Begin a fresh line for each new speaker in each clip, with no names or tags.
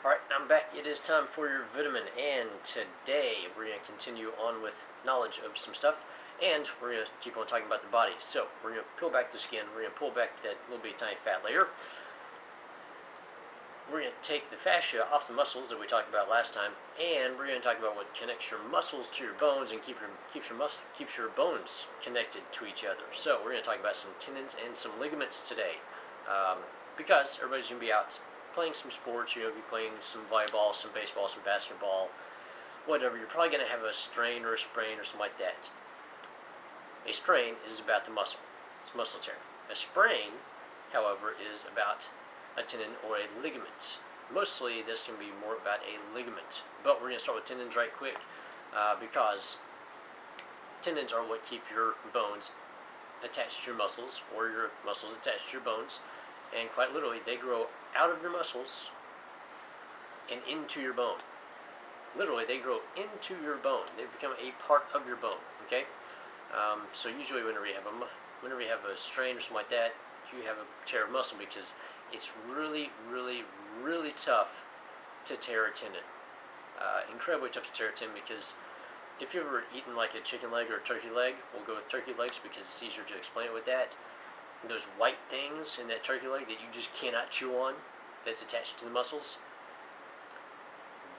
Alright, I'm back. It is time for your vitamin, and today we're going to continue on with knowledge of some stuff, and we're going to keep on talking about the body. So, we're going to peel back the skin, we're going to pull back that little bit tiny fat layer. We're going to take the fascia off the muscles that we talked about last time, and we're going to talk about what connects your muscles to your bones and keeps your bones connected to each other. So, we're going to talk about some tendons and some ligaments today, because everybody's going to be out playing some sports. You're going to be playing some volleyball, some baseball, some basketball, whatever. You're probably going to have a strain or a sprain or something like that. A strain is about the muscle. It's muscle tear. A sprain, however, is about a tendon or a ligament. Mostly this can be more about a ligament. But we're going to start with tendons right quick because tendons are what keep your bones attached to your muscles, or your muscles attached to your bones. And quite literally, they grow out of your muscles and into your bone. Literally, they grow into your bone. They become a part of your bone. Okay. So usually, whenever you have a strain or something like that, you have a tear of muscle because it's really, really, really tough to tear a tendon. Incredibly tough to tear a tendon because if you've ever eaten like a chicken leg or a turkey leg, we'll go with turkey legs because it's easier to explain it with that. Those white things in that turkey leg that you just cannot chew on, that's attached to the muscles,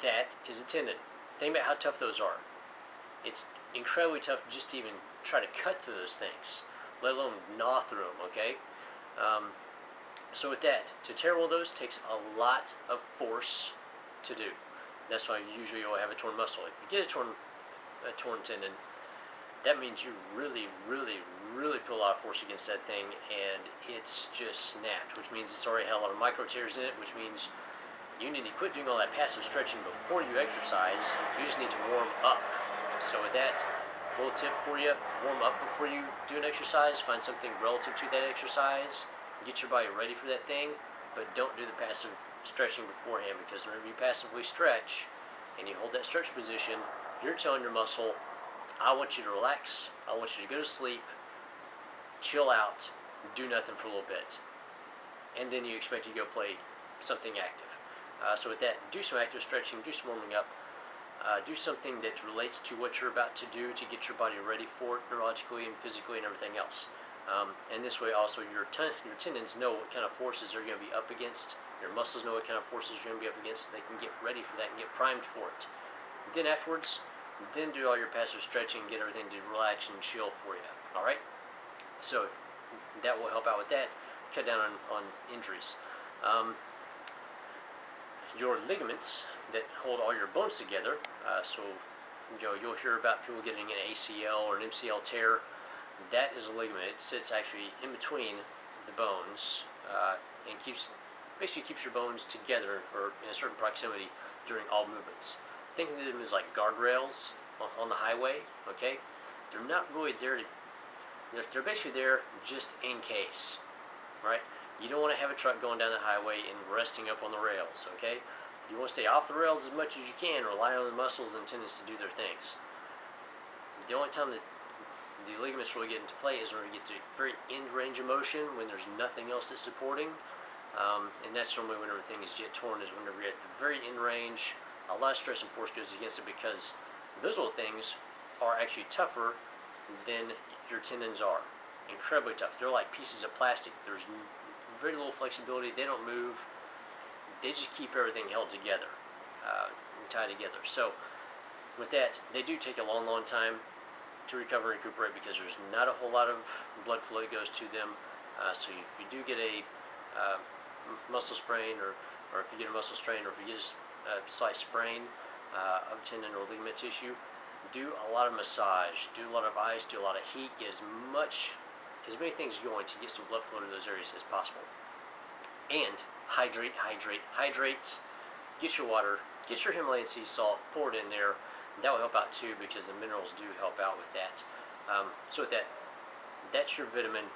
that is a tendon. Think about how tough those are. It's incredibly tough just to even try to cut through those things, let alone gnaw through them, okay? So with that, to tear all those takes a lot of force to do. That's why usually you'll have a torn muscle. If you get a torn tendon, that means you really, really, really put a lot of force against that thing, and it's just snapped, which means it's already had a lot of micro tears in it, which means you need to quit doing all that passive stretching before you exercise. You just need to warm up. So with that, little tip for you, warm up before you do an exercise. Find something relative to that exercise. Get your body ready for that thing, but don't do the passive stretching beforehand, because whenever you passively stretch and you hold that stretch position, you're telling your muscle, I want you to relax, I want you to go to sleep, chill out, do nothing for a little bit. And then you expect to go play something active. So with that, do some active stretching, do some warming up, do something that relates to what you're about to do to get your body ready for it neurologically and physically and everything else. And this way also your tendons know what kind of forces they're going to be up against. Your muscles know what kind of forces you're going to be up against. They can get ready for that and get primed for it. Then afterwards, then do all your passive stretching, get everything to relax and chill for you. Alright? So that will help out with that. Cut down on injuries. Your ligaments that hold all your bones together, so you'll hear about people getting an ACL or an MCL tear. That is a ligament. It sits actually in between the bones and basically keeps your bones together or in a certain proximity during all movements. Think of them as like guardrails on the highway, okay? They're not really there to, they're basically there just in case, right? You don't want to have a truck going down the highway and resting up on the rails, okay? You want to stay off the rails as much as you can, rely on the muscles and tendons to do their things. The only time that the ligaments really get into play is when we get to very end range of motion, when there's nothing else that's supporting, and that's normally whenever things get torn, is whenever you're at the very end range. A lot of stress and force goes against it because those little things are actually tougher than your tendons are. Incredibly tough. They're like pieces of plastic. There's very little flexibility. They don't move. They just keep everything held together, and tied together. So with that, they do take a long, long time to recover and recuperate because there's not a whole lot of blood flow that goes to them. So if you do get a muscle sprain, or if you get a muscle strain, or if you get a slight sprain of tendon or ligament tissue, do a lot of massage, do a lot of ice, do a lot of heat, get as many things going to get some blood flow to those areas as possible. And hydrate, hydrate, hydrate. Get your water, get your Himalayan sea salt, pour it in there. That will help out too, because the minerals do help out with that. So with that, that's your vitamin.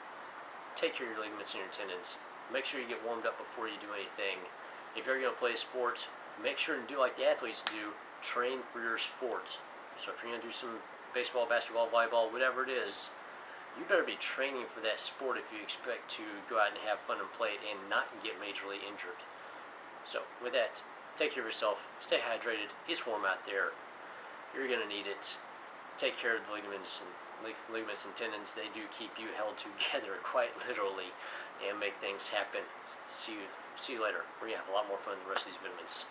Take care of your ligaments and your tendons. Make sure you get warmed up before you do anything. If you're going to play a sport, make sure to do like the athletes do, train for your sport. So if you're going to do some baseball, basketball, volleyball, whatever it is, you better be training for that sport if you expect to go out and have fun and play it and not get majorly injured. So with that, Take care of yourself. Stay hydrated. It's warm out there. You're going to need it. Take care of the ligaments and tendons. They do keep you held together quite literally and make things happen. See you later. We're going to have a lot more fun with the rest of these vitamins.